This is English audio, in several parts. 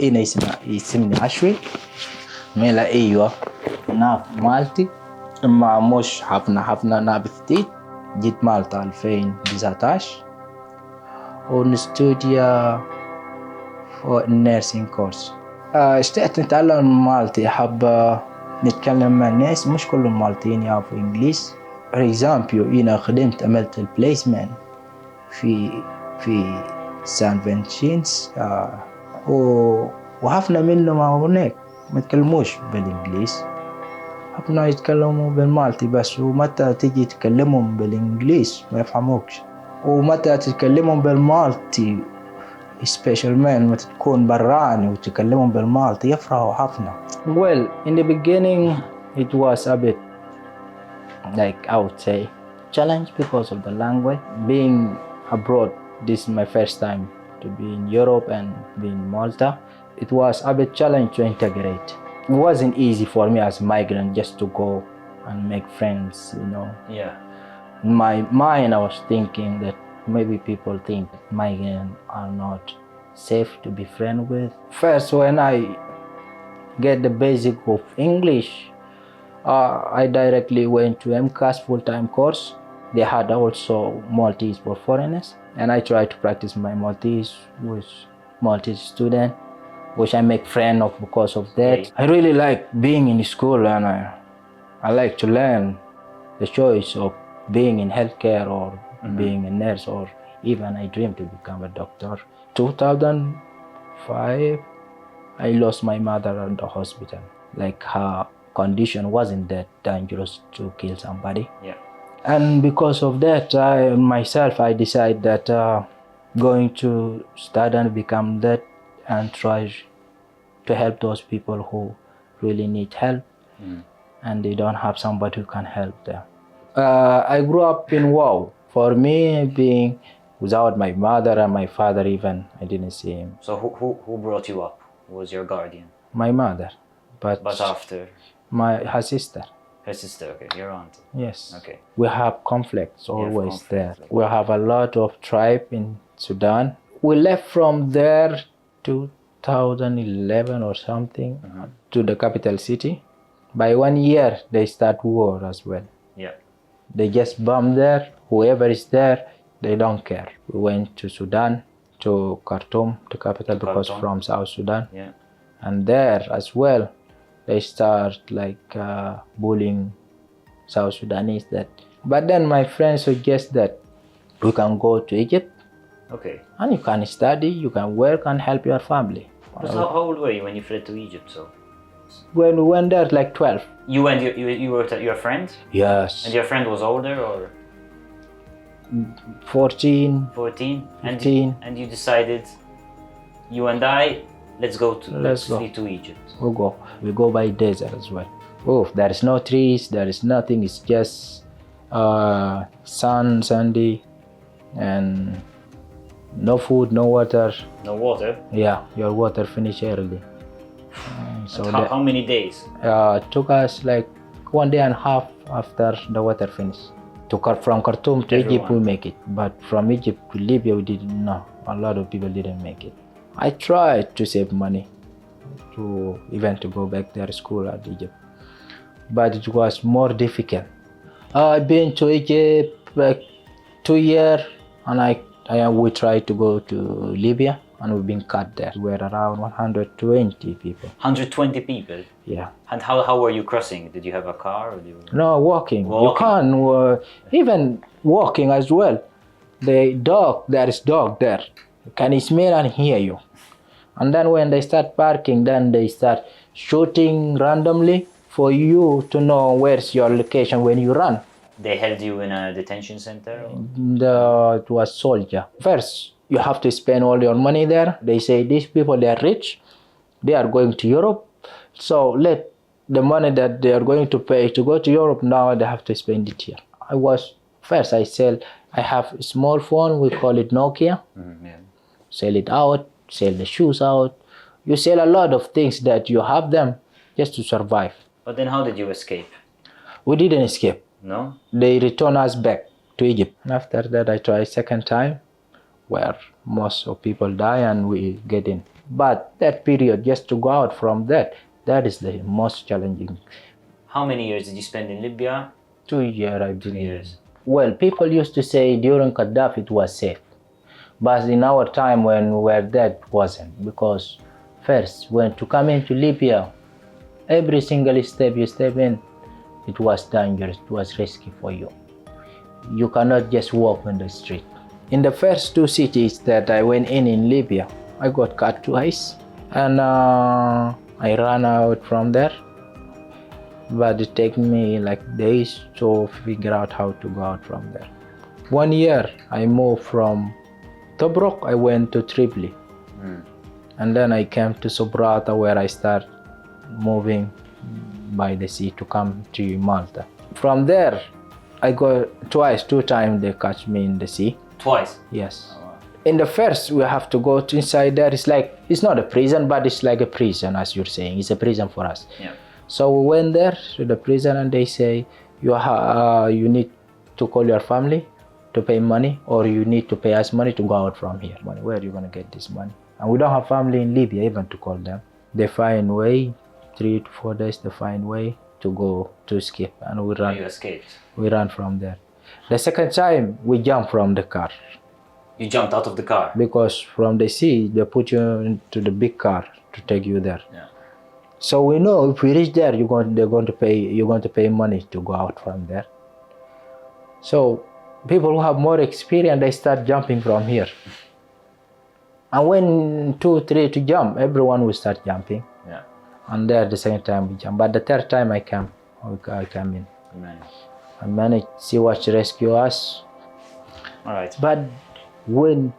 هنا يسمني عشوي من أيوة أنا في مالتي ما مش حفنا أنا بثتيت جيت مالطا 2019 ونستوديا for nursing course. اشتقت نتعلم مالتي، أحب نتكلم مع الناس، مش كلهم مالتيين يعرفوا إنجليز. for example أنا خدمت عملت البليسمنت في سان فينسنت وحفنا منه ما هناك ما يتكلموش بالإنجليز، حفنا يتكلموا بالمالتي بس، ومتى تيجي تكلمهم بالإنجليز ما يفهموكش، ومتى تتكلمهم بالمالتي special man متى تكون براني وتكلمهم بالمالتي يفرحوا حفنا. Well, in the beginning it was a bit like I would say challenge because of the language. Being abroad, this is my first time to be in Europe and be in Malta. It was a bit challenge to integrate. It wasn't easy for me as a migrant just to go and make friends, you know. Yeah. In my mind I was thinking that maybe people think migrants are not safe to be friends with. First, when I get the basic of English, I directly went to MCAST full-time course. They had also Maltese for foreigners, and I tried to practice my Maltese with Maltese student, which I make friend of because of that. Okay. I really like being in school, and I like to learn the choice of being in healthcare or being a nurse, or even I dream to become a doctor. 2005, I lost my mother at the hospital. Like her condition wasn't that dangerous to kill somebody. Yeah. And because of that, I decided that going to study and become that and try to help those people who really need help and they don't have somebody who can help them. I grew up in Wow. For me, being without my mother and my father even, I didn't see him. So who brought you up? Who was your guardian? My mother, but after? her sister. Her sister, okay, your aunt. Yes. Okay. We have conflicts always there. conflict. We have a lot of tribe in Sudan. We left from there 2011 or something to the capital city. By 1 year, they start war as well. Yeah. They just bomb there. Whoever is there, they don't care. We went to Sudan, to Khartoum, the capital, because from South Sudan. Yeah. And there as well, they start like bullying South Sudanese. But then my friends suggest that we can go to Egypt. Okay. And you can study, you can work and help your family. So how old were you when you fled to Egypt? So when we went there, like 12. you and you were with your friend? Yes. And your friend was older or 14, 14? 15. And you decided, you and I, let's go Let's to Egypt. We go by desert as well. Oh, there is no trees, there is nothing. It's just sandy, and no food, no water. No water? Yeah, your water finish early. So how many days? It took us like 1.5 days after the water finished. From Khartoum to Egypt we make it, but from Egypt to Libya we didn't know. A lot of people didn't make it. I tried to save money to go back to school at Egypt, but it was more difficult. I've been to Egypt like 2 years, and we tried to go to Libya, and we've been cut there. We're around 120 people. 120 people? Yeah. And how were you crossing? Did you have a car? Or No, walking. You can even walking as well. There is dog there. Can smell and hear you. And then when they start barking, then they start shooting randomly for you to know where's your location when you run. They held you in a detention center? It was soldier. First, you have to spend all your money there. They say these people, they are rich. They are going to Europe. So let the money that they are going to pay to go to Europe, now they have to spend it here. I have a small phone, we call it Nokia. Yeah. Sell it out, sell the shoes out. You sell a lot of things that you have them just to survive. But then how did you escape? We didn't escape. No? They returned us back to Egypt. After that, I tried second time, where most of people die and we get in. But that period, just to go out from that is the most challenging. How many years did you spend in Libya? 2 years, I believe. 2 years. Well, people used to say during Gaddafi it was safe. But in our time when we were there, it wasn't. Because first, when to come into Libya, every single step you step in, it was dangerous, it was risky for you. You cannot just walk on the street. In the first 2 cities that I went in Libya, I got caught twice. And I ran out from there. But it took me like days to figure out how to go out from there. 1 year, I moved from Tobruk, I went to Tripoli. And then I came to Sobrata, where I started moving by the sea to come to Malta. From there, I go twice, 2 times they catch me in the sea. Twice? Yes. Oh, wow. In the first, we have to go to inside there. It's not a prison, but it's like a prison, as you're saying. It's a prison for us. Yeah. So we went there to the prison and they say, you need to call your family to pay money, or you need to pay us money to go out from here. Money, where are you going to get this money? And we don't have family in Libya even to call them. They find way, 3 to 4 days, they find way to go to escape. And we run. You escaped? We ran from there. The second time, we jumped from the car. You jumped out of the car? Because from the sea, they put you into the big car to take you there. Yeah. So we know if we reach there, you're going to pay money to go out from there. So people who have more experience, they start jumping from here. And when 2, 3 to jump, everyone will start jumping. Yeah. And there the second time we jump. But the third time I came in. Amen. I managed Sea Watch to rescue us. All right. But when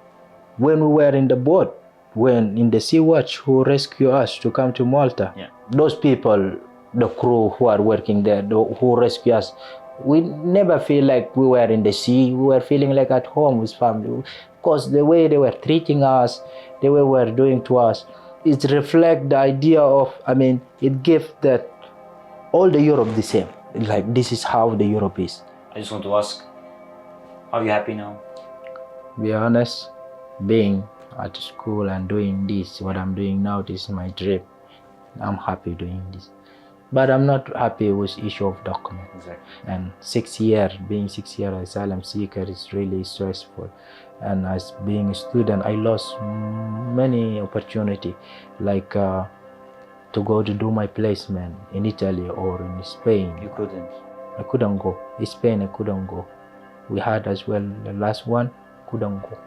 we were in the boat, when in the Sea Watch who rescued us to come to Malta, yeah, those people, the crew who are working there, who rescued us, we never feel like we were in the sea. We were feeling like at home with family. Because the way they were treating us, the way we were doing to us, it reflects the idea of, it gives that all the Europe the same. Like this is how the Europe is. I just want to ask, are you happy now? Be honest, being at school and doing this, what I'm doing now, this is my dream. I'm happy doing this. But I'm not happy with issue of document. Exactly. And 6 years, being 6 years asylum seeker is really stressful. And as being a student, I lost many opportunity, like to go to do my placement in Italy or in Spain. You couldn't? I couldn't go. In Spain, I couldn't go. We had as well the last one, couldn't go.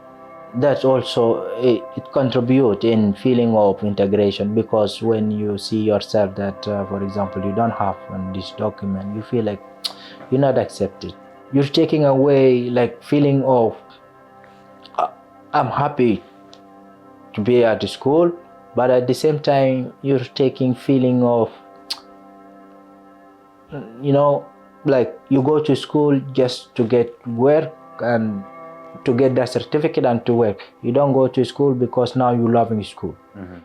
That's also, it contributes in feeling of integration, because when you see yourself that, for example, you don't have this document, you feel like you're not accepted. You're taking away like feeling of, I'm happy to be at the school, but at the same time, you're taking feeling of, like you go to school just to get work and to get that certificate and to work. You don't go to school because now you're loving school. Mm-hmm.